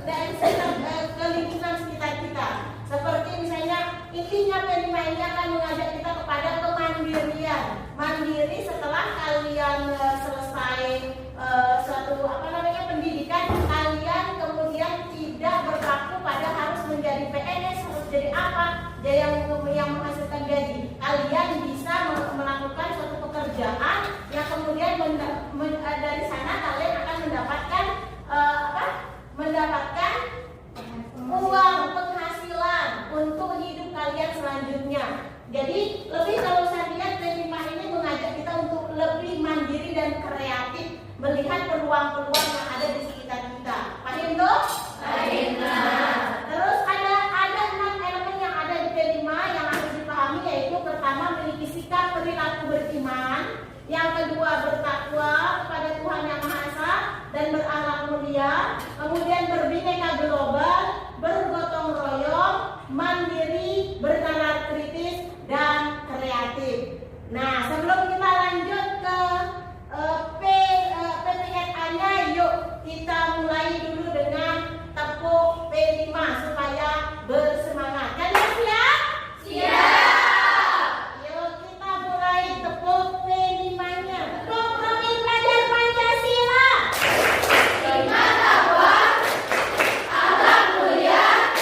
ke lingkungan sekitar kita. Seperti misalnya intinya P5 ini akan mengajak kita kepada kemandirian. Mandiri setelah kalian selesai suatu pendidikan, kalian kemudian tidak berpaku pada harus menjadi PNS, harus jadi apa, jadi yang menghasilkan gaji. Kalian bisa melakukan suatu pekerjaan yang kemudian dari sana kalian akan mendapatkan uang penghasilan untuk hidup kalian selanjutnya. Jadi lebih, kalau saya lihat P5 ini mengajak kita untuk lebih mandiri dan kreatif, melihat peluang-peluang yang ada di sekitar kita. Paham tuh? Paham. Terus ada 6 elemen yang ada di P5 yang harus dipahami, yaitu pertama memiliki sikap perilaku beriman, yang kedua bertakwa kepada Tuhan Yang Maha Esa dan berakhlak mulia, kemudian berbineka global, bergotong royong, mandiri, bernalar kritis, dan kreatif. Nah, sebelum kita lanjut ke PPRA-nya, yuk kita mulai dulu dengan tepuk P5 supaya bersemangat. Kalian siap? Siap. Yuk kita mulai tepuk P5-nya. Tepuk Profil Pelajar Pancasila. 5 takwa, akhlak mulia,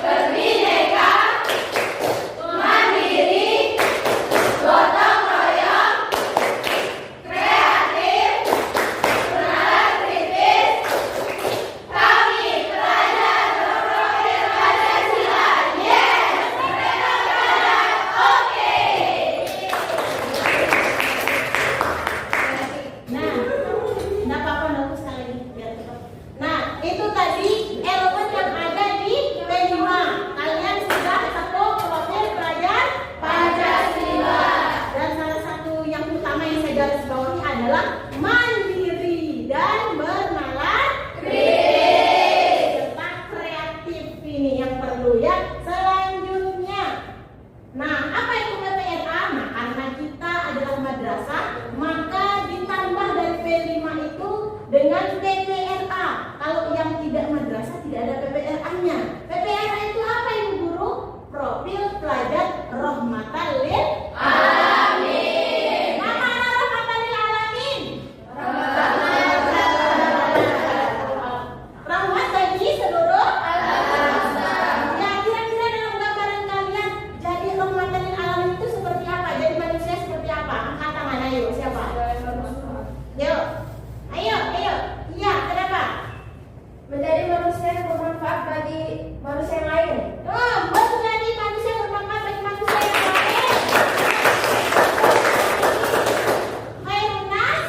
berbineka, mandiri, gotong royong, kreatif, benalar kritis. Kami pelajar berprofil Pancasila. Yes, mereka pelajar. Oke. Nah, nggak apa-apa, bagus sekali lagi biar cepat. Nah, itu tadi elemen yang ada di P5. Kalian sudah tepuk profil pelajar Pancasila. Dan salah satu yang utama yang saya garis bawahi adalah mandiri dan bernalar kritis serta kreatif. Ini yang perlu ya. Selanjutnya, nah apa itu PPRA? Nah, karena kita adalah madrasah, maka ditambah dari P5 itu dengan PPRA. Kalau yang tidak madrasah tidak ada PPRA-nya. PPRA itu apa Ibu Guru? Profil pelajar rahmatan lil alamin. Nama rahmatan lil alamin. Rahmat bagi seluruh alam. Ya, kira-kira dalam gambaran kalian jadi rahmatan lil alamin itu seperti apa? Jadi manusia seperti apa? Angkat tangan, ayo. Siapa? Yuk. Ayo. Iya, kenapa? Menjadi manusia yang bermanfaat bagi manusia yang lain. Menjadi manusia yang bermanfaat bagi manusia yang lain. Khairun nas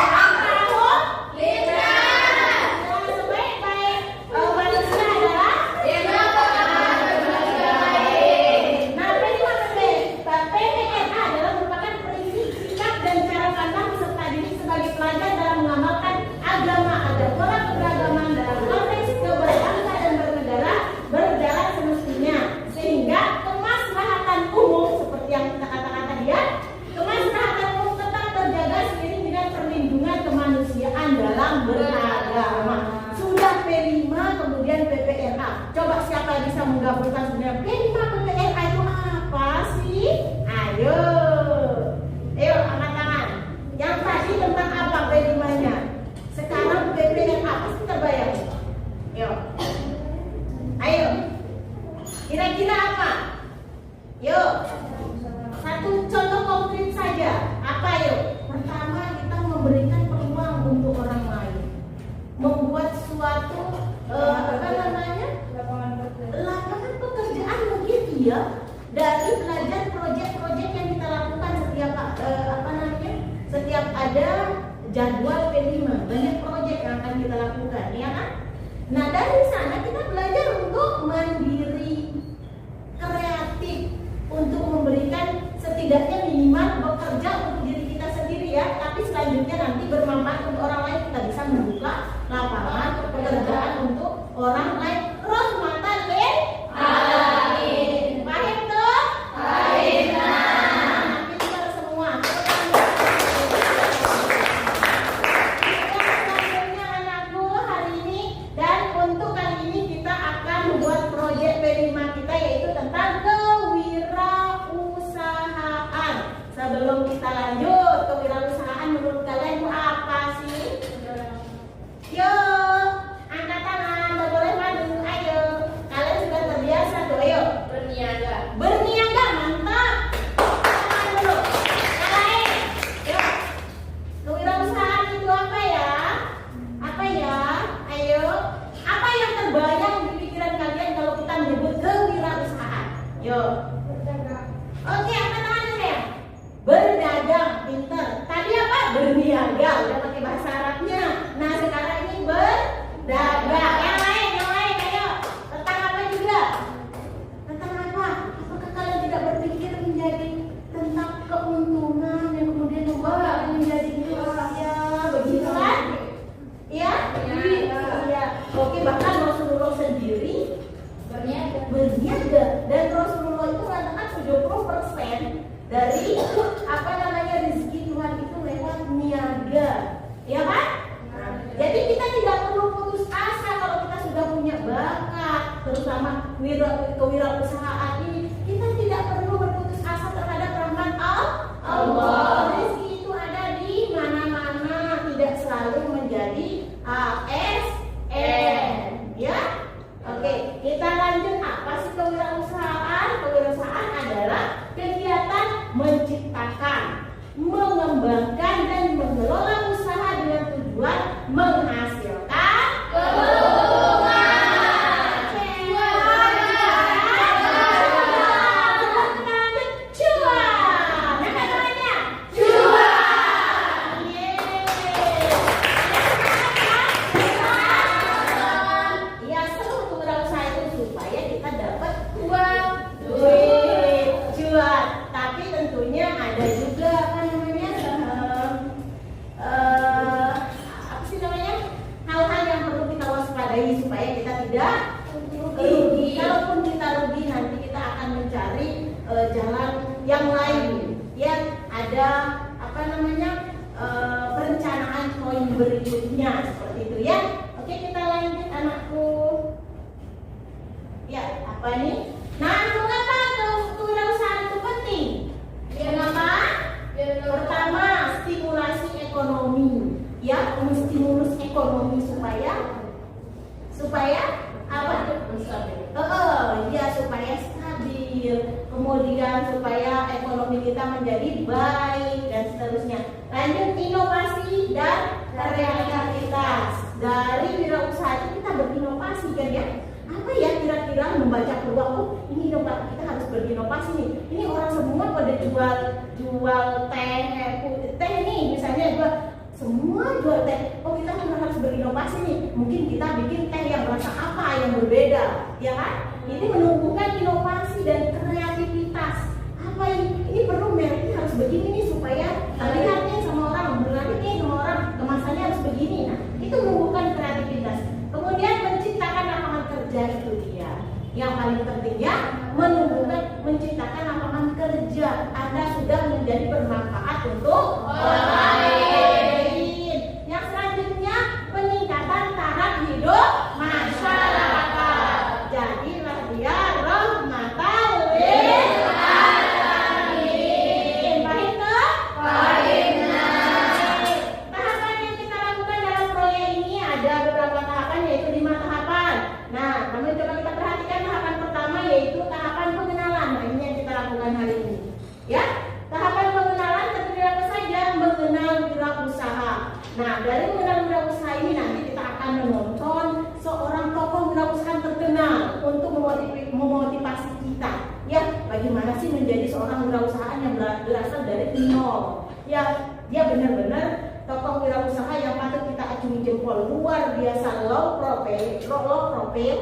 akrahum lillah. Sebaik-baik manusia adalah manusia lain. Nah, PPRA adalah merupakan prinsip, sikap, dan cara pandang peserta didik sebagai pelajar dalam mengamalkan agama agar pola keberagaman dalam konteks keberbangsa dan bernegara berjalan semestinya, sehingga kemaslahatan umum seperti yang kita katakan tadi ya, kemaslahatan umum tetap terjaga seiring dengan perlindungan kemanusiaan dalam beragama. Sudah P5 kemudian PPRA. Coba siapa yang bisa menggabungkan sebenarnya P5 PPRA itu apa sih? Ayo angkat tangan. Yang tadi tentang apa P5-nya? Sekarang PPRA pasti terbayang. Ayo. Kira-kira apa? Yuk. Satu contoh konkret saja. Apa yuk? Pertama, kita memberikan peluang untuk orang lain. Membuat suatu lapangan pekerjaan begitu ya. Dari belajar proyek-proyek yang kita lakukan setiap ada jadwal P5, banyak proyek yang akan kita lakukan, ya kan? Nah, dari sana kita belajar untuk mandiri, kreatif, untuk memberikan setidaknya minimal bekerja untuk diri kita sendiri ya, tapi selanjutnya nanti bermanfaat untuk orang lain. Kita bisa membuka lapangan pekerjaan untuk orang lain. Rahmatan lil alamin. Paham tuh? Paham. Pintar semua. Selanjutnya anakku, hari ini Oke, bahkan Rasulullah sendiri berniaga. dan Rasulullah itu mengatakan 70% dari apa namanya rezeki Tuhan itu lewat niaga, ya kan? Nah, jadi kita tidak perlu putus asa kalau kita sudah punya bakat, terutama kewirausahaan ini. Kita tidak perlu berputus asa terhadap rahmat Allah. Rezeki itu ada di mana-mana, tidak selalu menjadi ASN, ya. Oke, kita lanjut. Apa sih kewirausahaan? Kewirausahaan adalah kegiatan menciptakan, mengembangkan dan mengelola usaha dengan tujuan menghasilkan keuntungan. Cuan. Apa namanya? Cuan. Ya, seluruh kewirausahaan itu supaya kita dapat uang, duit, cuan. Tapi tentunya ada juga apa namanya apa sih namanya hal-hal yang perlu kita waspadai supaya kita tidak rugi. Kalaupun kita rugi, nanti kita akan mencari jalan yang lain. Ya, ada apa namanya perencanaan poin berikutnya seperti itu ya. Oke, kita lanjut anakku. Ya, apa nih? Nah, mengapa kewirausahaan itu penting? Kenapa? Pertama, stimulasi ekonomi. Ya, menstimulus ekonomi supaya apa? Ya, supaya stabil. Kemudian supaya ekonomi kita menjadi baik dan seterusnya. Lanjut, inovasi dan kreativitas. Dari wirausaha itu kita berinovasi kan ya? Apa ya kira-kira membaca peluang? Oh, ini inovasi, kita harus berinovasi nih. Ini orang semua pada jual teh nih, misalnya semua jual teh. Oh, kita harus berinovasi nih. Mungkin kita bikin teh yang rasa apa yang berbeda, ya kan? Ini menumbuhkan inovasi dan kreativitas. Apa ini perlu merek ini harus begini nih supaya terlihat nih sama orang, berlanjut nih sama orang, kemasannya harus begini. Nah, itu menumbuhkan kreativitas. Kemudian menciptakan lapangan kerja, itu dia yang paling penting ya, menciptakan lapangan kerja. Anda sudah menjadi bermanfaat untuk orang lain. Yang selanjutnya, peningkatan taraf hidup masyarakat. Jadilah dia rahmatan lil alamin. Baik toh? Tahapan yang kita lakukan dalam proyek ini ada beberapa tahapan, yaitu 5 tahapan. Nah, namun coba kita perhatikan tahapan pertama, yaitu tahapan pengenalan. Nah, ini yang kita lakukan hari ini. Ya, tahapan pengenalan terdiri apa saja? Mengenal wirausaha. Nah, dari mengenal wirausaha ini nanti kita akan menonton seorang tokoh wirausaha terkenal untuk memotivasi kita. Ya, bagaimana sih menjadi seorang wirausahaan yang berasal dari nol? Ya, dia benar-benar tokoh wirausaha yang patut kita acungi jempol. Luar biasa, low profile, low profile,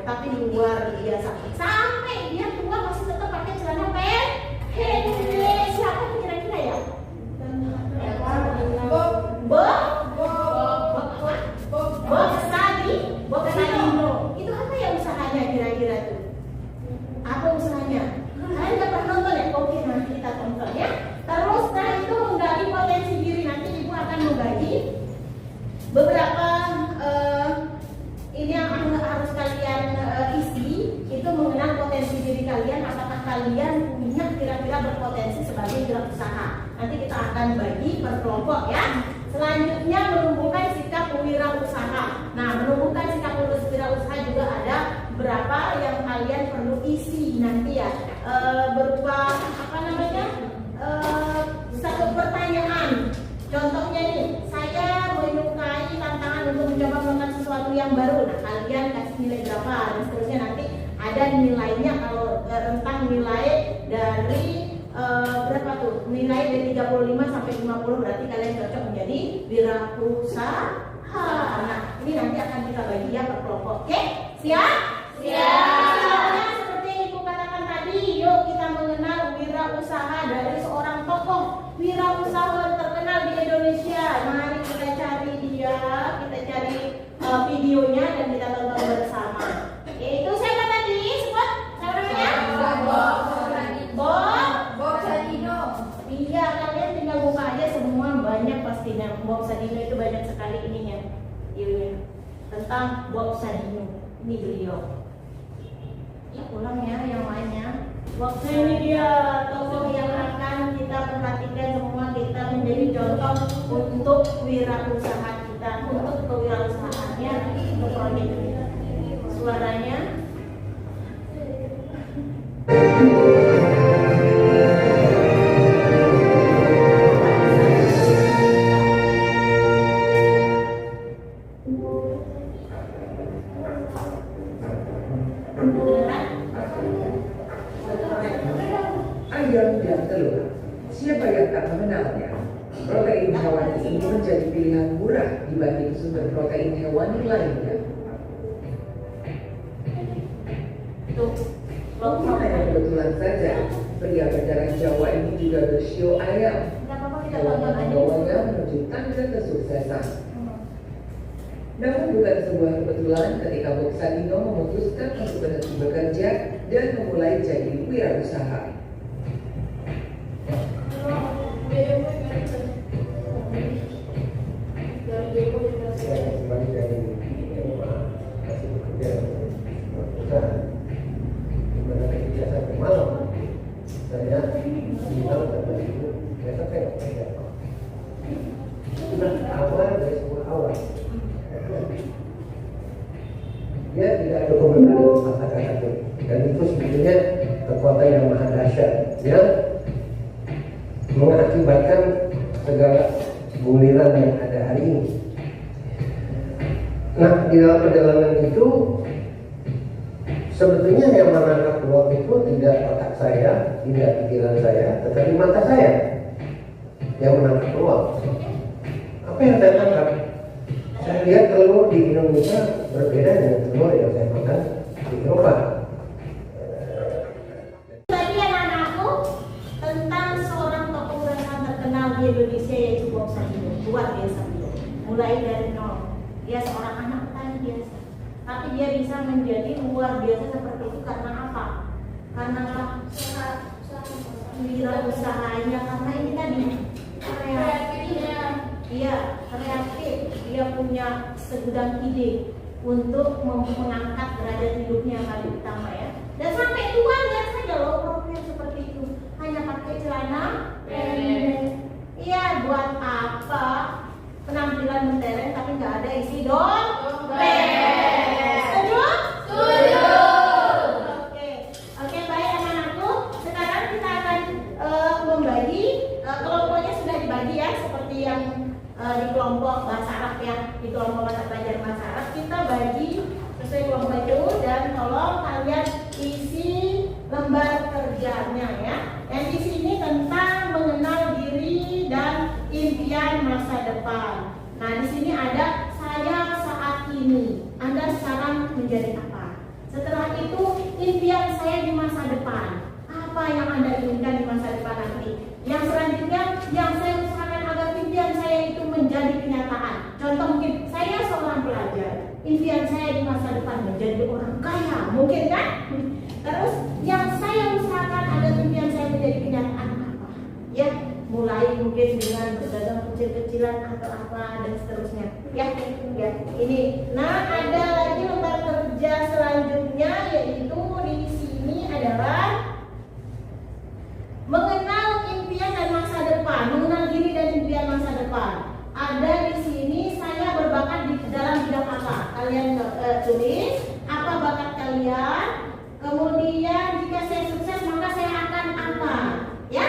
tapi luar biasa. Sampai dia tua masih tetap pakai celana pendek. Siapa kira-kira ya? Bob Sadino. Itu apa ya usahanya kira-kira tuh? Apa usahanya? Kalian udah pernah nonton ya? Oke, nanti kita tonton ya. Terus setelah itu menggali potensi diri. Nanti ibu akan membagi beberapa ini yang harus kalian isi. Itu mengenal potensi diri kalian. Apakah kalian punya kira-kira berpotensi sebagai wirausaha? Nanti kita akan bagi per kelompok ya. Selanjutnya, menumbuhkan sikap wirausaha. Nah, menumbuhkan sikap wirausaha juga ada berapa yang kalian perlu isi nanti ya, berupa apa namanya, satu pertanyaan. Contohnya nih, saya menyukai tantangan untuk mencoba melakukan sesuatu yang baru. Nah, kalian kasih nilai berapa dan seterusnya. Nanti ada nilainya. Kalau rentang nilai dari berapa tuh? Nilai dari 35 sampai 50, berarti kalian cocok menjadi wirausaha. Nah, ini nanti akan kita bagi ya per kelompok. Oke? Siap? Siap. Seperti yang ibu katakan tadi, yuk kita mengenal wirausaha dari seorang tokoh wirausaha terkenal di Indonesia. Mari kita cari dia. ingat sekali ininya, videonya tentang Bob Sadino. Ini beliau. Ya ulang ya yang lainnya. Waktu ini dia tokoh yang akan kita perhatikan semua, kita menjadi contoh untuk wirausaha kita, untuk kewirausahaannya untuk proyek ini. Suaranya. Ayam dan telur, siapa yang tak mengenalnya? Protein hewani ini menjadi pilihan murah dibanding sumber protein hewani lainnya. Hanya kebetulan saja, pria berdarah Jawa ini juga bersio ayam. Telah membawanya menuju tangga kesuksesan. Namun bukan sebuah kebetulan ketika Bob Sadino memutuskan untuk berhenti bekerja dan memulai jadi wirausaha. Saya kembali dari Eropa, masih bekerja perusahaan. Dimana ketika sampai malam, saya bilang kepada ibu, besok saya bekerja. Sudah awal dari semua awal. Dia tidak ada komentar dari masyarakat itu, dan itu sebetulnya kekuatan yang maha dahsyat. Dia mengakibatkan segala guliran yang ada hari ini. Nah, di dalam perjalanan itu sebetulnya yang menangkap peluang itu tidak otak saya, tidak pikiran saya, tetapi mata saya yang menangkap peluang. Apa yang saya tangkap? Saya lihat telur di Indonesia berbeda dengan telur yang saya makan di Eropa. Tadi anak-anakku tentang seorang tokoh yang terkenal di Indonesia yaitu Bob Sadino. Luar biasa beliau. Mulai dari nol. Dia seorang anak petani biasa. Tapi dia bisa menjadi luar biasa seperti itu karena apa? Karena wirausahaannya, karena ini tadi kreatifnya. Dia kreatif. Dia punya segudang ide untuk mengangkat derajat hidupnya yang paling utama ya. Dan sampai tua lihat saja loh profil seperti itu. Hanya pakai celana pendek. Iya, buat apa? Penampilan mentereng tapi nggak ada isi dompet. Setuju? Setuju. Oke, baik anak-anakku. Sekarang kita akan membagi kelompoknya sudah dibagi ya, seperti yang di kelompok bahasa Arab ya, di kelompok mata pelajaran bahasa Arab kita bagi sesuai kelompok itu, dan tolong kalian isi lembar kerjanya ya. Dan di sini tentang mengenal diri dan impian masa depan. Nah, di sini ada saya saat ini. Anda sekarang menjadi apa? Setelah itu impian saya di masa depan. Apa yang Anda inginkan di masa depan nanti? Yang selanjutnya yang saya usahakan agar impian saya itu menjadi kenyataan. Contoh mungkin saya seorang pelajar. Impian saya di masa depan menjadi orang kaya, mungkin kan? Terus yang saya usahakan agar impian saya menjadi kenyataan apa? Ya, mulai mungkin dengan berdagang kecil-kecilan atau apa dan seterusnya. Ya, ini. Nah, ada lagi lembar kerja selanjutnya, yaitu di sini adalah mengenal impian dan masa depan, mengenal diri dan impian masa depan. Ada di sini saya berbakat di dalam bidang apa? Kalian tulis apa bakat kalian. Kemudian jika saya sukses maka saya akan apa? Ya?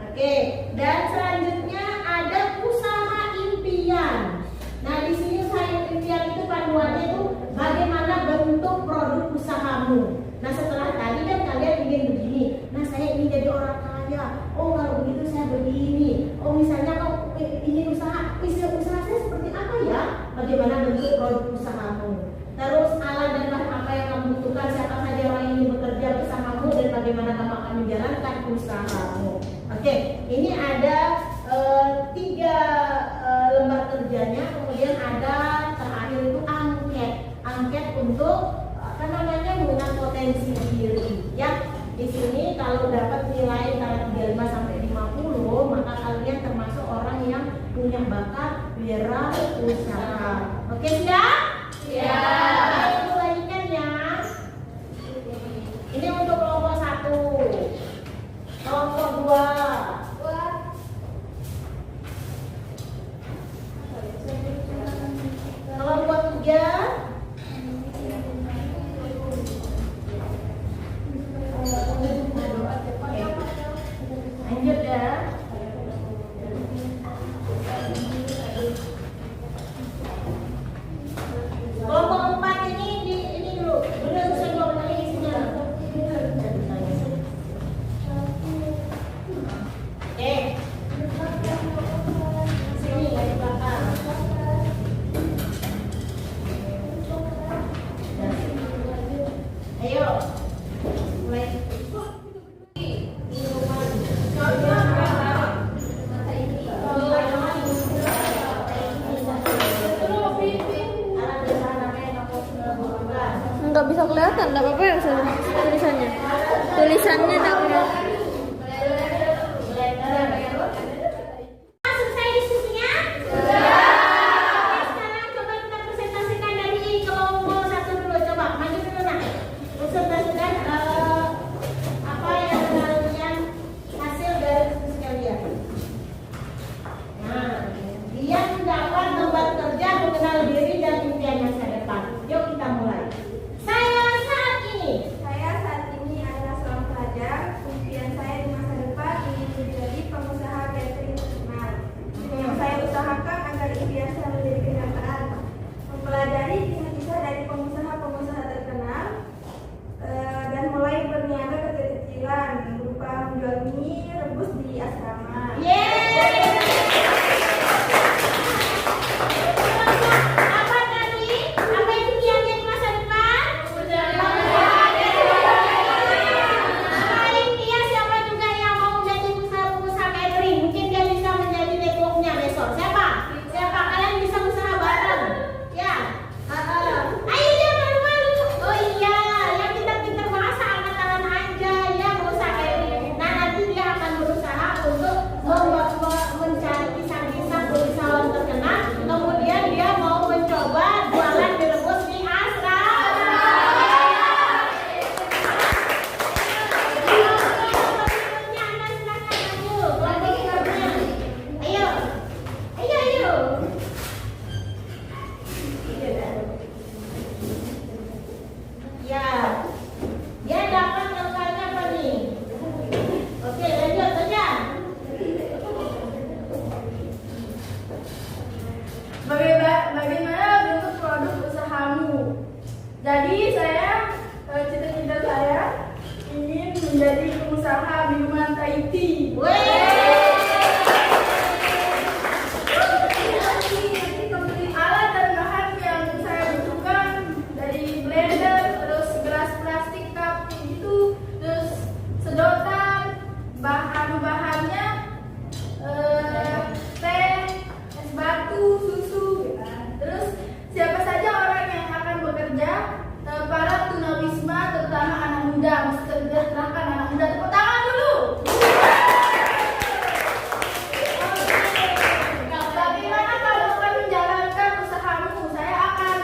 Oke. Dan selanjutnya ada usaha impian. Nah, di sini usaha impian itu panduannya itu bagaimana bentuk produk usahamu. Nah, setelah tadi kan kalian ingin begini. Nah, saya ingin jadi orang kaya. Oh, kalau begitu saya begini. Oh, misalnya kau ingin usaha saya seperti apa ya? Bagaimana bentuk produk usahamu? Terus alat dan bahan apa yang kamu butuhkan? Siapa saja orang yang ingin bekerja bersamamu dan bagaimana kamu akan menjalankan usahamu? Oke, ini ada 3 lembar kerjanya. Kemudian ada terakhir itu angket untuk mengenal potensi diri. Ya, di sini kalau dapat nilai antara 35 sampai 50, maka kalian termasuk orang yang punya bakat, wirausaha. Oke, siap? Siap. Ayo lanjutkan ya. Ini untuk kelompok 1. Kelompok 2. Kelompok 3. Lanjut ya. Kelompok 4 ini dulu. Benar usah dua kali isinya. Oke. Sini dari belakang. Ayo. Mulai. Nggak bisa kelihatan, nggak apa-apa ya tulisannya. Tulisannya nggak kelihatan. Selesai diskusinya? Sekarang coba kita presentasikan dari kelompok 1 dulu. Coba maju dulu nak. Presentasikan apa yang kalian hasil dari diskusi kalian. Nah, dia mendapat tempat kerja, mengenal diri dan impian masa depan. Yuk kita mulai. Saya saat ini adalah seorang pelajar. Impian saya di masa depan ingin menjadi pengusaha catering terkenal. Yang saya usahakan agar impian saya menjadi kenyataan. Mempelajari kisah-kisah dari pengusaha-pengusaha terkenal dan mulai berniaga kecil-kecilan berupa menjual mie rebus di asrama. Apa tadi? Apa itu impiannya di masa depan? Selain dia, siapa juga yang mau menjadi pengusaha catering? Mungkin dia bisa menjadi networknya besok. Siapa? Kalian bisa usaha bareng? Ya. Ayo jangan malu. Oh iya, yang pintar-pintar bahasa angkat tangan aja ya, usaha catering. Nah nanti dia akan berusaha untuk mencari kisah-kisah perusahaan terkenal. Kemudian dia mau mencoba jualan mie rebus di asrama. Ayo. Ya, dia dapat angkanya apa nih? Oke, lanjut saja. Bagaimana bentuk produk usahamu? Jadi cita-cita saya ingin menjadi pengusaha minuman Thai tea. Alat dan bahan yang saya butuhkan dari blender, terus gelas plastik cup itu, terus sedotan, bahan-bahannya teh, es batu, susu, terus siapa saja orang yang akan bekerja, para tunawisma terutama anak muda, mensejahterakan anak muda. Tepuk tangan dulu. Bagaimana kalau akan menjalankan usahamu? Saya akan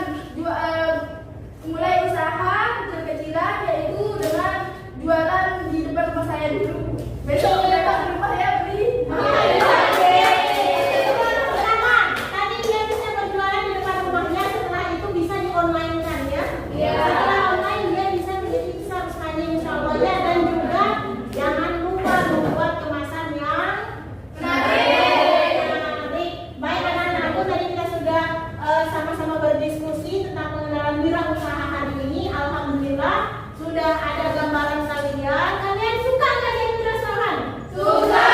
mulai usaha kecil-kecilan, yaitu dengan jualan di depan rumah saya dulu. Besok datang ke rumah ya beli. Pertama, tadi dia bisa berjualan di depan rumahnya, setelah itu bisa di-online kan ya? Setelah online dia bisa menjadi besar sekali insya Allah ya. Dan juga jangan lupa membuat kemasan yang menarik. Baik anak-anakku, tadi kita sudah sama-sama berdiskusi tentang pengenalan wirausaha hari ini. Alhamdulillah sudah ada gambaran kalian. Kalian suka nggak jadi wirausahaan? Suka.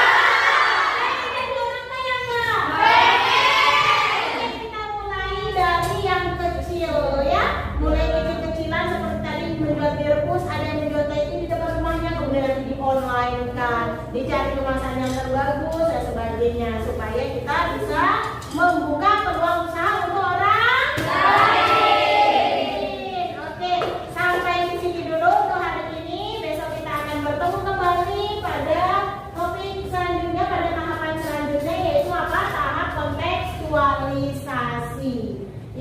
Pengen jadi orang kaya nggak? Pengen. Kita mulai dari yang kecil ya. Mulai kecil-kecilan seperti tadi menjual mie rebus, ada yang menjual Thai tea di depan rumahnya, kemudian nanti di online kan, dicari kemasan yang terbagus dan sebagainya supaya kita bisa membuka peluang usaha untuk orang lain. Oke, sampai di sini dulu untuk hari ini. Besok kita akan bertemu kembali pada topik selanjutnya, pada tahapan selanjutnya, yaitu apa? Tahap kontekstualisasi.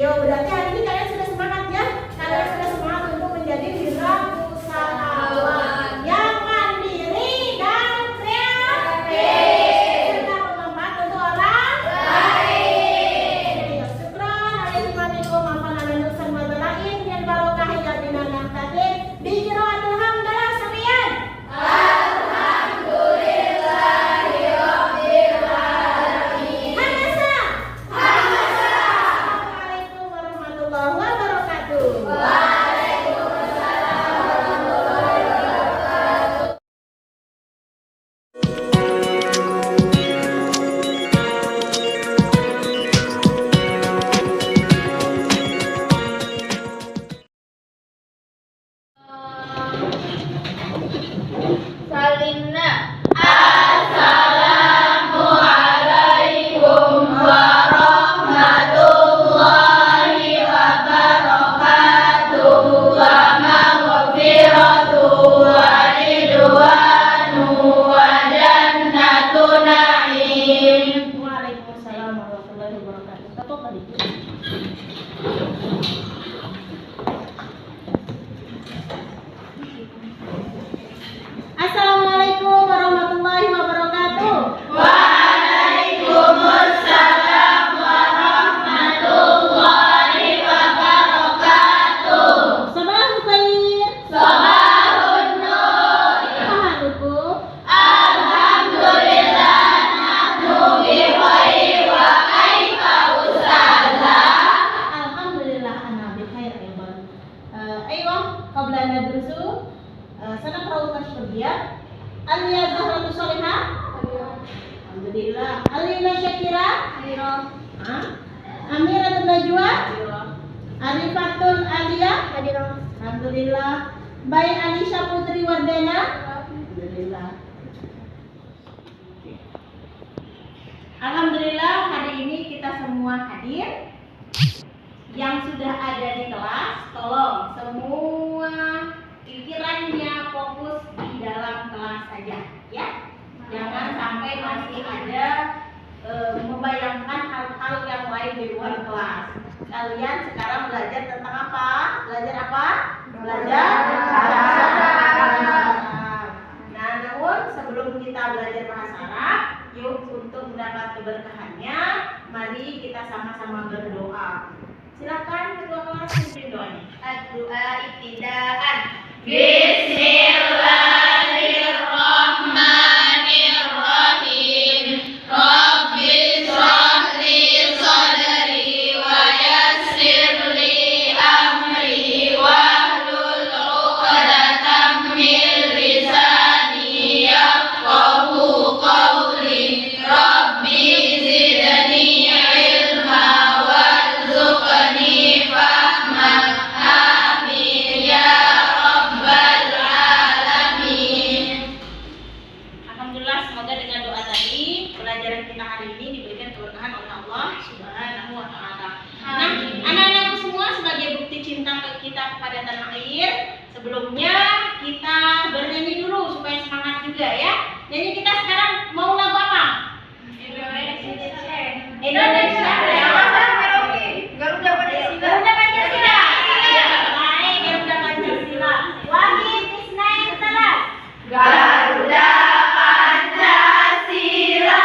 Yo, berarti hari ini kalian sudah semangat ya? Kalian sudah semangat untuk menjadi wirausahawan yang mandiri dan kreatif serta bermanfaat untuk orang lain. Syukran, alaikum warahmatullahi wabarakatuh. Yang barokah hingga binan yang tadi bijroatul hamdalah sekalian. Assalamualaikum warahmatullahi wabarakatuh. Salimna. Waalaikumsalam warahmatullahi wabarakatuh. Satu tadi. Assalamualaikum warahmatullahi wabarakatuh. Waalaikumsalam warahmatullahi wabarakatuh. Sabahul khair. Sabahun nur. Halukum. Alhamdulillah nahnu bi khair wa kaifa ustazah. Alhamdulillah ana bi khair ayban. Aywa, qabla nadrusu sanaqra'u tashbiyah. Aliya Zahratu Salihah. Alhamdulillah. Alina Syakira. Amiratul Najwa. Arifatul Aliyah. Alhamdulillah. Baik Alisha Putri Wardana. Alhamdulillah. Alhamdulillah hari ini kita semua hadir. Yang sudah ada di kelas, tolong semua pikirannya fokus di dalam kelas saja, ya. Jangan sampai masih ada membayangkan hal-hal yang lain di luar kelas. Kalian sekarang belajar tentang apa? Belajar apa? Belajar bahasa Arab. Nah, namun sebelum kita belajar bahasa Arab, yuk untuk mendapat keberkahannya, mari kita sama-sama berdoa. Silakan ketua kelas pimpin doanya. Doa ibtidaan. Bismillahirrahmanirrahim. Rabbi shrah li sadri wa yassir li amri wahlul 'uqdatam min lisani yafqahu qawli. Rabbi zidni ilma warzuqni fahma. Amin ya rabbal alamin. Alhamdulillah, semoga dengan doa tadi pelajaran kita hari ini diberikan keberkahan oleh Allah Subhanahu wa taala. Nah, anak-anakku semua, sebagai bukti cinta kita kepada tanah air, sebelumnya kita bernyanyi dulu supaya semangat juga ya. Nyanyi kita sekarang mau lagu apa? Indonesia. Garuda Pancasila. Garuda Pancasila. Baik, Garuda Pancasila. Wahid Isnain Salas. Garuda Pancasila,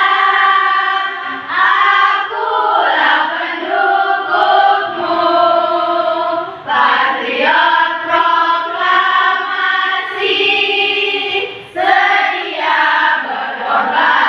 akulah pendukungmu, patriot proklamasi, sedia berkorban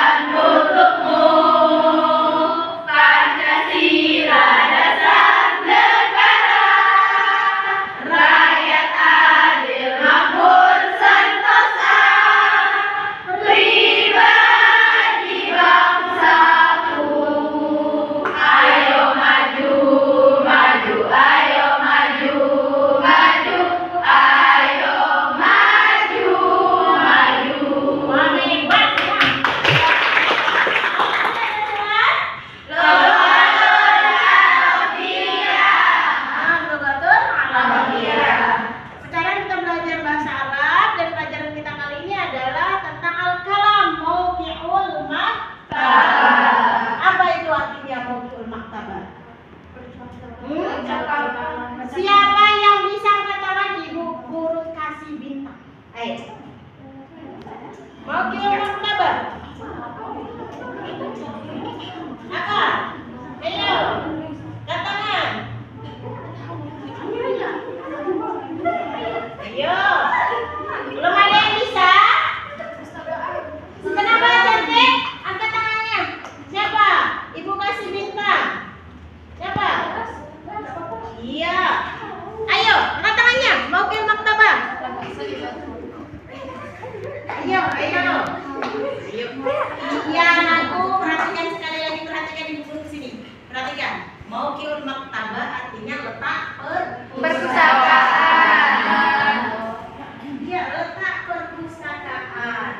Siapa yang bisa katakan ibu guru kasih bintang? Ayo. Mau kirim kabar? Apa? Ayo. Katakan. Ayo. Belum ada yang bisa? Kenapa cantik? Angkat tangannya. Siapa? Ibu kasih bintang. Siapa? Iya. Ayo, angkat tangannya. Mau ke maktabah? Ayo, ayo. Ayo. Iya, aku perhatikan sekali lagi, perhatikan ibu guru sini. Perhatikan. Mau ke maktabah artinya letak Perpustakaan. Iya, letak perpustakaan.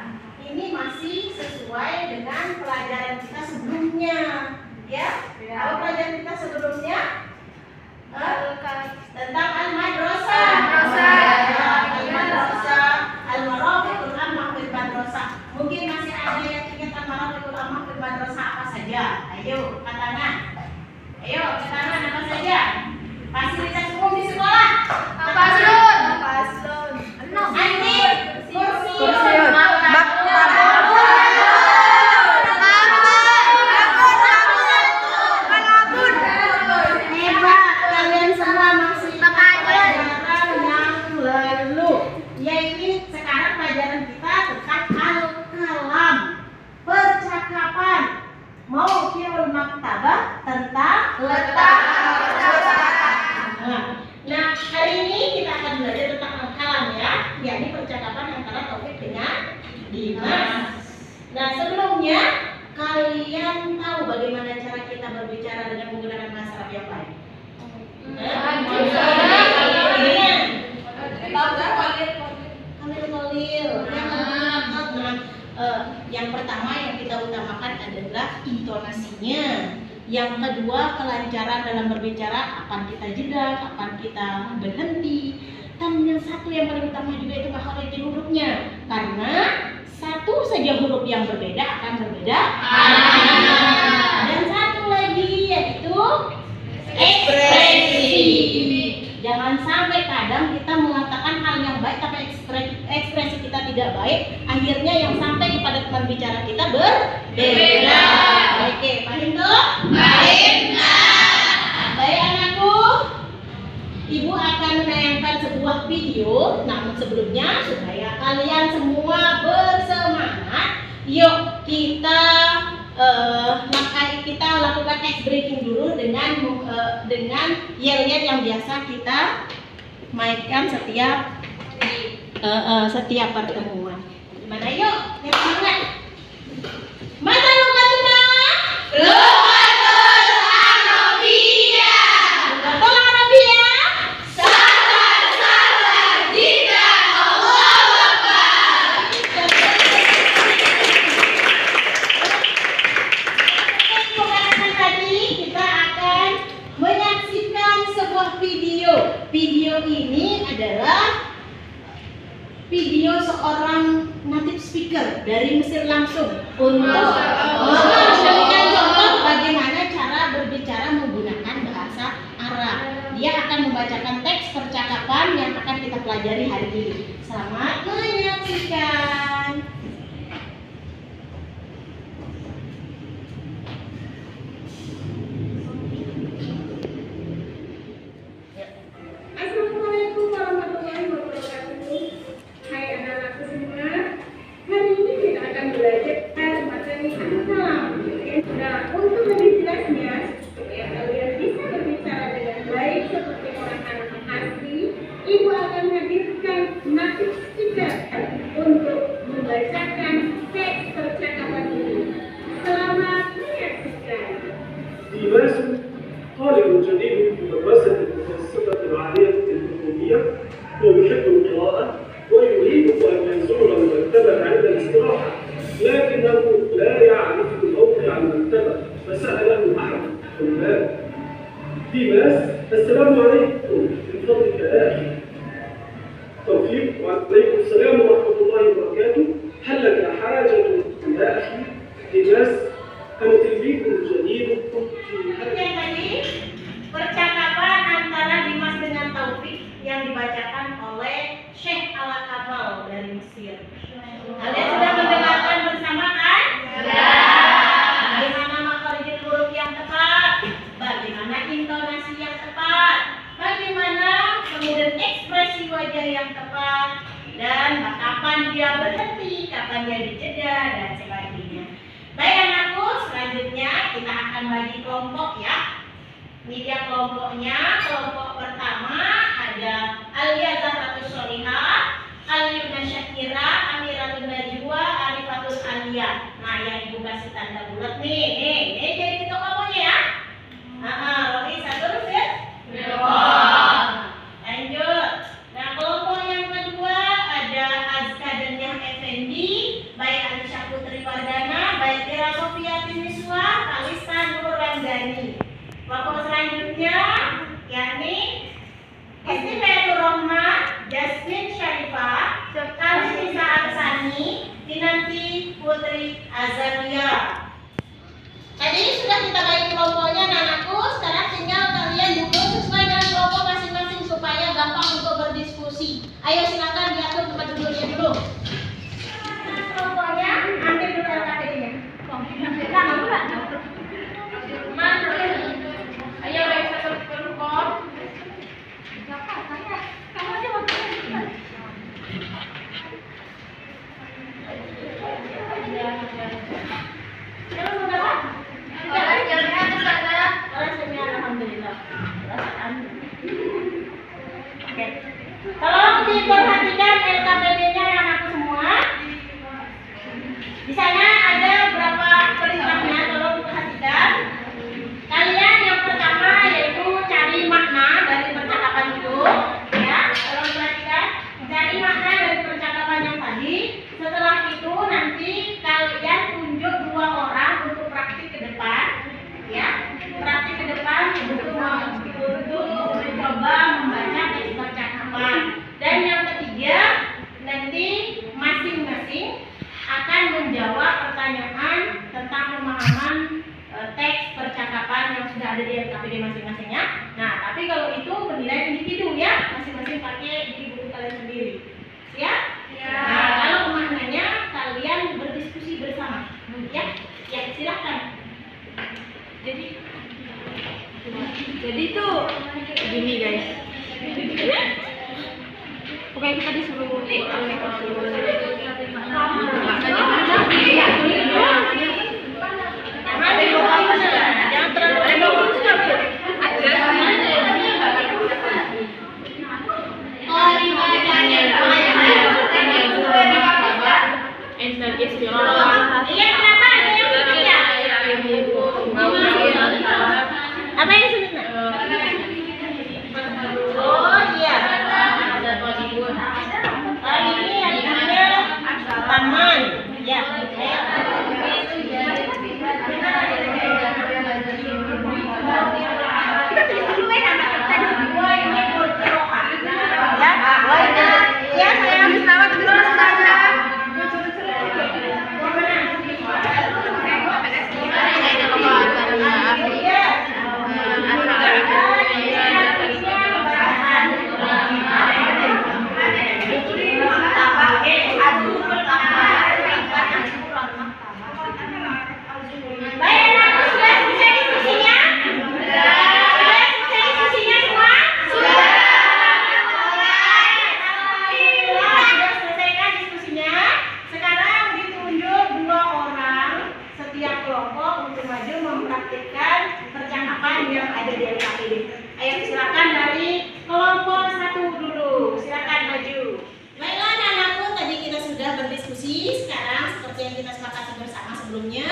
Ini masih sesuai dengan pelajaran kita sebelumnya. Ya? Apa pelajaran kita sebelumnya? Tentang al-madrasah. Al-madrasah, al-marafiqul ammah fil madrasah. Mungkin masih ada yang ingat al-marafiqul ammah fil madrasah apa saja? Ayo, katakan. Ayo, katakan apa saja? Fasilitas umum di sekolah. Paslon. Anjing, kursi, hebat, kalian semua masih pelajaran yang lalu, yaitu sekarang pelajaran kita tentang al-kalam, percakapan. Mau kiul maktabah tentang letak perpustakaan. Nah, hari ini kita akan belajar tentang al-kalam ya, yakni percakapan antara Taufik dengan Dimas. Nah, sebelumnya kalian tahu bagaimana cara kita berbicara dengan menggunakan bahasa Arab yang baik? Yang pertama yang kita utamakan adalah intonasinya. Yang kedua, kelancaran dalam berbicara, kapan kita jeda, kapan kita berhenti. Dan yang satu yang paling utama juga itu makhraj hurufnya. Karena satu saja huruf yang berbeda akan berbeda. Dan satu lagi yaitu ekspresi. Jangan sampai kadang kita mengatakan hal yang baik tapi ekspresi kita tidak baik, akhirnya yang sampai kepada teman bicara kita berbeda. Oke, paham tuh? Baik anakku, ibu akan menayangkan sebuah video. Namun sebelumnya supaya kalian semua bersemangat, yuk kita lakukan ice breaking dulu dengan yel-yel yang biasa kita mainkan setiap pertemuan. Gimana yuk? Kita semangat. Mata lukatuna. Lugatul Arabiyah. Lugatul Arabiyah. Sabar jika Allahu Akbar. Tadi kita akan menyaksikan sebuah video. Video ini adalah video seorang native speaker dari Mesir langsung untuk memberikan contoh bagaimana cara berbicara menggunakan bahasa Arab. Dia akan membacakan teks percakapan yang akan kita pelajari hari ini. Selamat menyaksikan. Assalamualaikum warahmatullahi wabarakatuh. Hai anak-anakku semua. Hari ini kita akan belajar materi al-kalam. Nah, untuk lebih jelasnya, supaya kalian bisa berbicara dengan baik seperti orang anak asli, ibu akan hadirkan native speaker untuk membacakan teks percakapan ini. Selamat menyaksikan. ديماس طالب جديد في مدرسة المتوسطة العالية الحكومية. هو يحب القراءة ويريد أن يزور المكتبة عند الاستراحة، لكنه لا يعرف موقع المكتبة، فسأله أحد الطلاب: ديماس، السلام عليكم، من فضلك يا أخي. توفيق: وعليكم السلام ورحمة الله وبركاته. هل لك حاجة يا أخي؟ ديماس: أنا تلميذ جديد في هذا. Tadi percakapan Kalian sudah mendengarkan bersama kan? Ya. Bagaimana makhrajul huruf yang tepat? Bagaimana intonasi yang tepat? Bagaimana kemudian ekspresi wajah yang tepat? Dan kapan dia berhenti, kapan dia dijeda, dan sebagainya. Baik anakku, selanjutnya kita akan bagi kelompok ya. Ini dia kelompoknya. Kelompok pertama ada Alia Zahratus Sholihah, Aliyuna Syakira, Amiratul Najwa, Arifatul Alia. Nah, yang ibu kasih tanda bulat nih jadi kita kelompoknya ya. Rohi satu ya. Lanjut. Nah, kelompok yang kedua ada Azka dan Yah Effendi, baik Aisyah Putri Wardana, baik Ira Sofia Tiniswa, Kalista Nur Ramdhani. Kelompok selanjutnya yakni Istimewa Rohmah, Jasmine Syarifah, Kalista Aksani, Dinanti Putri Azaria. Tadi sudah kita bagi kelompoknya anakku. Sekarang tinggal kalian duduk sesuai dengan kelompok masing-masing supaya gampang untuk berdiskusi. Ayo silakan diatur tempat duduknya dulu. Kelompoknya ambil dulu LKPD-nya. Ayo baik satu kelompok. Kamu aja waktu Tolong diperhatikan LKPD-nya ya anakku semua. Di sana ada beberapa perintahnya, tolong perhatikan. Kalian yang pertama yaitu cari makna dari percakapan itu, ya. Tolong perhatikan, cari makna dari percakapan yang tadi. Setelah itu nanti kalian tunjuk 2 orang untuk praktik ke depan, ya. Praktik ke depan untuk mencoba membaca teks percakapan. Dan yang ketiga, nanti masing-masing akan menjawab pertanyaan tentang pemahaman teks percakapan yang sudah ada di LKPD masing-masingnya. Nah, tapi kalau itu penilaian individu ya, masing-masing pakai di buku kalian sendiri. Siap? Ya. Nah, kalau maknanya kalian berdiskusi bersama, ya? Ya, silakan. Jadi tuh gini guys. Pokoknya kita disuruh jangan terlalu iya, kenapa? Ada yang sulit ya? Apa yang sulit nak? Oh iya. Ini artinya taman. Ya. Ya, saya habis nama sebelumnya,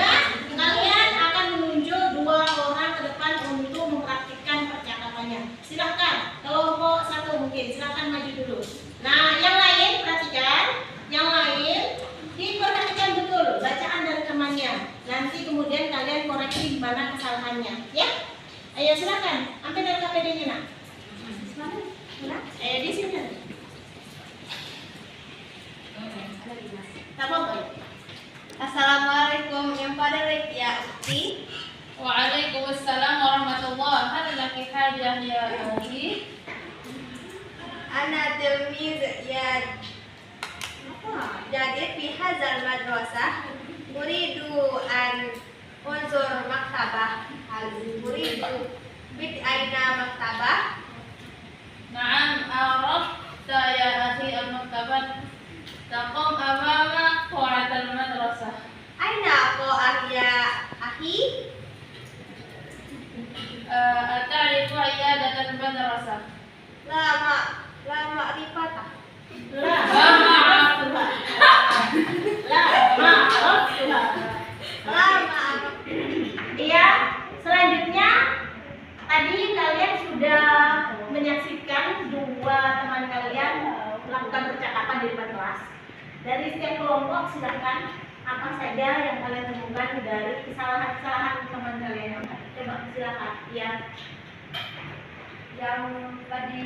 kalian akan menunjuk 2 orang ke depan untuk mempraktikkan percakapannya. Silahkan, kelompok 1 mungkin, silahkan maju dulu. Nah, yang lain perhatikan, yang lain diperhatikan betul bacaan dari temannya. Nanti kemudian kalian koreksi di mana kesalahannya, ya? Ayo silahkan, ambil dari KPD-nya nak. Di sini. Assalamualaikum, yang pada lagi ya Ukti. Waalaikumsalam warahmatullahi. Hal laki hajah ya akhi? Ana tilmid ya Jadi fi hadzal madrasah uridu an unzur maktabah. Hal uridu bit aina maktabah. نعم عرفت يا أخي المكتبة تقوم أمام قاعة المدرسة. Aina qa'ah ya akhi? أتعرف عيادة المدرسة؟ La ma'rifatah. La ma'araftuha. La ma'araftuha. La ma'arif. Iya, selanjutnya tadi kalian sudah menyaksikan dua teman kalian melakukan percakapan di depan kelas. Dari setiap kelompok silakan apa saja yang kalian temukan dari kesalahan-kesalahan teman kalian. Coba silakan. Iya. Yang tadi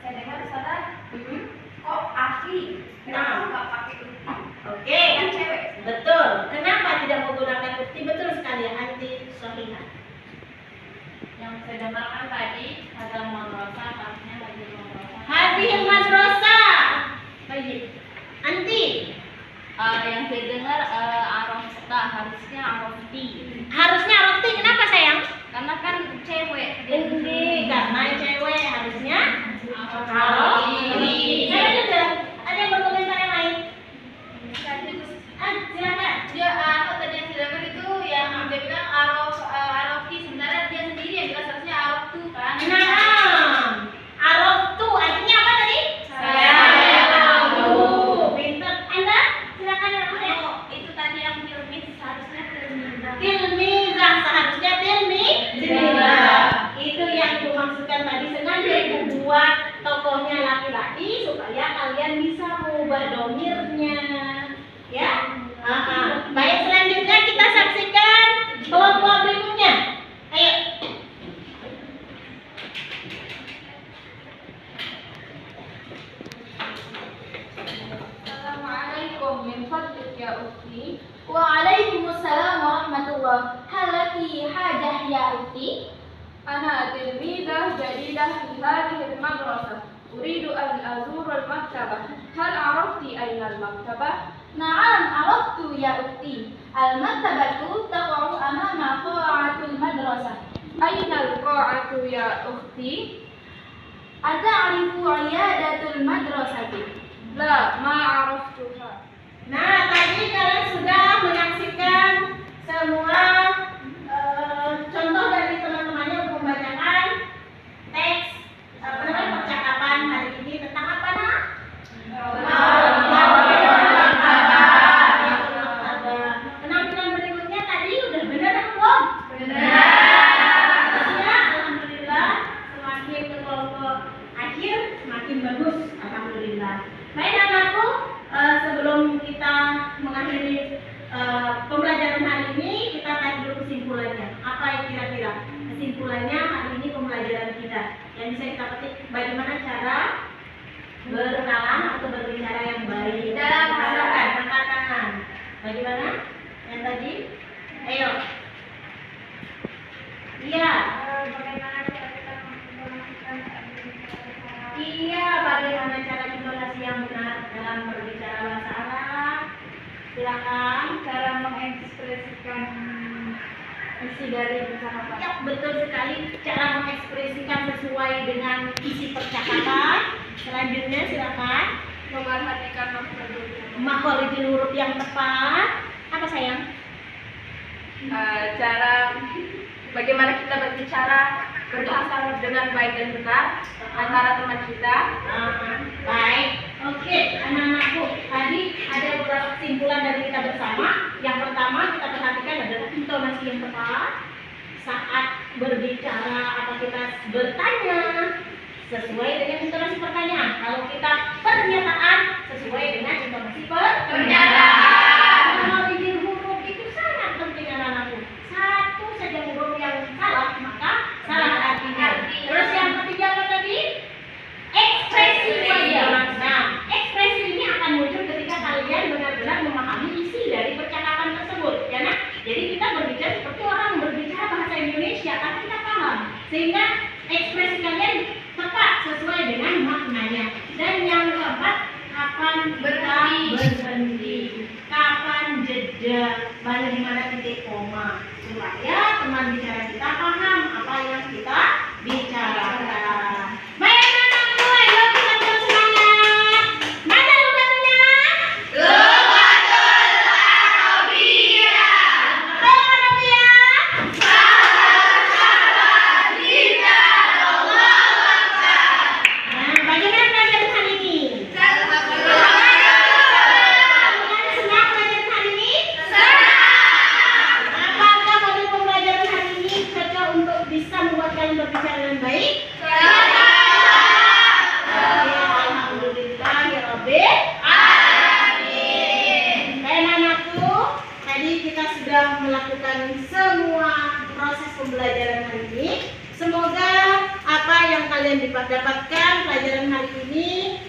saya dengar Ustazah, kok akhi? Kenapa nggak pakai ukti? Oke. Kan cewek. Betul. Kenapa tidak menggunakan ukti? Betul sekali ya, anti sohina. Yang saya dengarkan tadi ada madrasah, harusnya lagi madrasah. Hadhil madrasah. Baik. Anti. Yang saya dengar arafta, harusnya arafti. Harusnya arafti. Kenapa sayang? Karena kan cewek. Ini karena cewek harusnya Arafti. Saya juga ada yang berkomentar yang lain. Silakan. Dia tadi yang saya dengar itu yang dia bilang arafti, sebenarnya dia sendiri yang bilang seharusnya araftu kan. Nah, araftu artinya apa tadi? Saya tahu. Pintar. Anda silakan yang lain. Itu tadi yang tilmiz, seharusnya tilmizah. Tilmizah seharusnya tilmizah. Itu yang dimaksudkan tadi, sengaja ibu buat tokohnya laki-laki supaya kalian bisa mengubah domirnya. Ya. Baik, selanjutnya kita saksikan kelompok berikutnya. Ayo. Assalamualaikum min fadlik ya ukhti. Waalaikumsalam warahmatullah. Hal laki hajah ya ukhti? Ana tilmidah jadidah fi hadhihi al-madrasah. Uridu an azur al-maktabah. Hal arafti ayna al-maktabah? Na'am araftu ya ukhti. Al-maktabatu taqa'u amama qa'atul madrasah. Ayna al-qa'atu ya ukhti? Ata'rifu iyadatul madrasati? La ma'araftuha. Nah, tadi kalian sudah menyaksikan semua contoh dari teman-temannya untuk membacakan teks percakapan hari ini tentang apa nak? Penampilan berikutnya tadi udah benar atau belum? Benar. Ya, alhamdulillah. Semakin ke kelompok akhir semakin bagus, alhamdulillah. Baik anakku, sebelum kita mengakhiri pembelajaran hari ini, kita tarik dulu kesimpulannya. Apa yang kira-kira kesimpulannya hari ini pembelajaran kita? Yang bisa kita petik bagaimana cara berkenalan atau berbicara yang baik dalam masyarakat, angkat tangan. Bagaimana? Yang tadi? Ayo. Iya. Bagaimana cara kita menggunakan Iya, bagaimana cara intonasi yang benar dalam berbicara bahasa Arab? Silakan. cara mengekspresikan isi dari percakapan? Ya, betul sekali. Cara mengekspresikan sesuai dengan isi percakapan. Selanjutnya silakan. Memerhatikan Makhorijul huruf yang tepat. Apa sayang? cara bagaimana kita berbicara berbahasa dengan baik dan benar antara teman kita. Baik. Oke, anak-anakku. Tadi ada beberapa kesimpulan dari kita bersama. Yang pertama kita perhatikan adalah intonasi yang tepat saat berbicara atau kita bertanya sesuai dengan intonasi pertanyaan. Kalau kita pernyataan sesuai dengan intonasi pernyataan. Makhorijul huruf itu sangat penting anak-anakku. Satu saja huruf yang salah maka salah artinya. Terus yang ketiga apa tadi? Ekspresi wajah. Nah, ekspresi ini akan muncul ketika kalian benar-benar memahami isi dari percakapan tersebut, ya nak? Jadi kita berbicara seperti orang berbicara bahasa Indonesia, tapi kita paham, sehingga ekspresi kalian tepat sesuai dengan maknanya. Dan yang keempat, kapan kita berhenti. kalian dapatkan pelajaran hari ini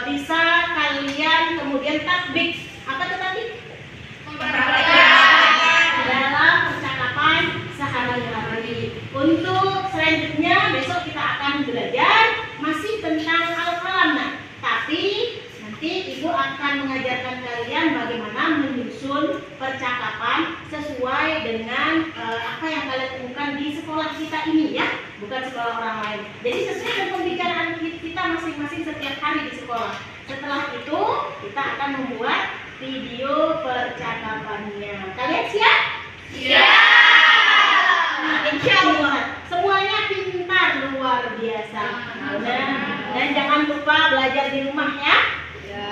bisa kalian kemudian tatbik. Apa itu tatbik? Dalam percakapan sehari-hari. Untuk selanjutnya besok kita akan belajar masih tentang al-kalam. Nah, tapi nanti Ibu akan mengajarkan kalian bagaimana menyusun percakapan sesuai dengan apa yang kalian temukan di sekolah kita ini ya, bukan sekolah orang lain. Jadi sesuai dengan pembicaraan kita masing-masing setiap hari di sekolah. Setelah itu kita akan membuat video percakapannya. Kalian siap? Insya Allah semuanya pintar luar biasa. Dan jangan lupa belajar di rumah ya.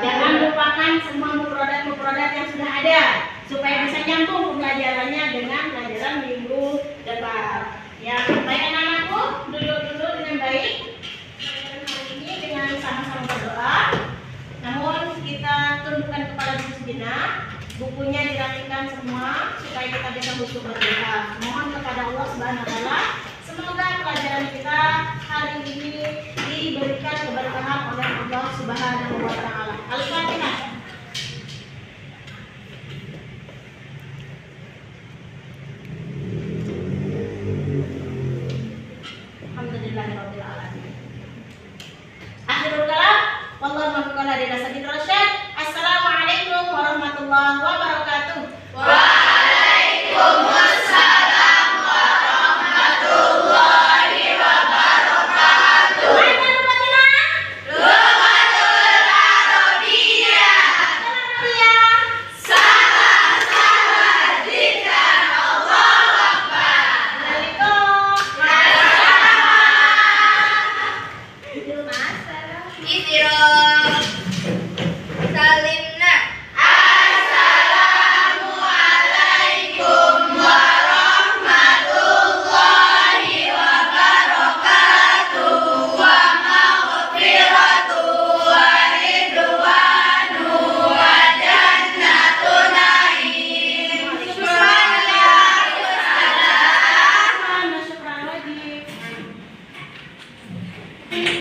Jangan lupakan semua mufradat yang sudah ada supaya bisa nyambung pembelajarannya dengan pelajaran minggu depan. Ya, baik anak-anakku, duduk dulu dengan baik. Hari ini dengan sama-sama berdoa. Namun kita tundukkan kepala dulu sejenak. Bukunya dirapikan semua supaya kita bisa khusyuk berdoa. Mohon kepada Allah Subhanahu wa taala semoga pelajaran kita hari ini diberikan keberkahan oleh Allah Subhanahu wa taala. Al-Fatihah. Alhamdulillahirabbil alamin. Akhirul kalam, wallahu muwaffiq ila sabilir rasyad. Assalamualaikum warahmatullahi wabarakatuh. Waalaikumsalam warahmatullahi wabarakatuh. Mana lupatina? Lupatul Arabiyah. Salah-salah zikir Allahu Akbar. Assalamualaikum. Idul Adha.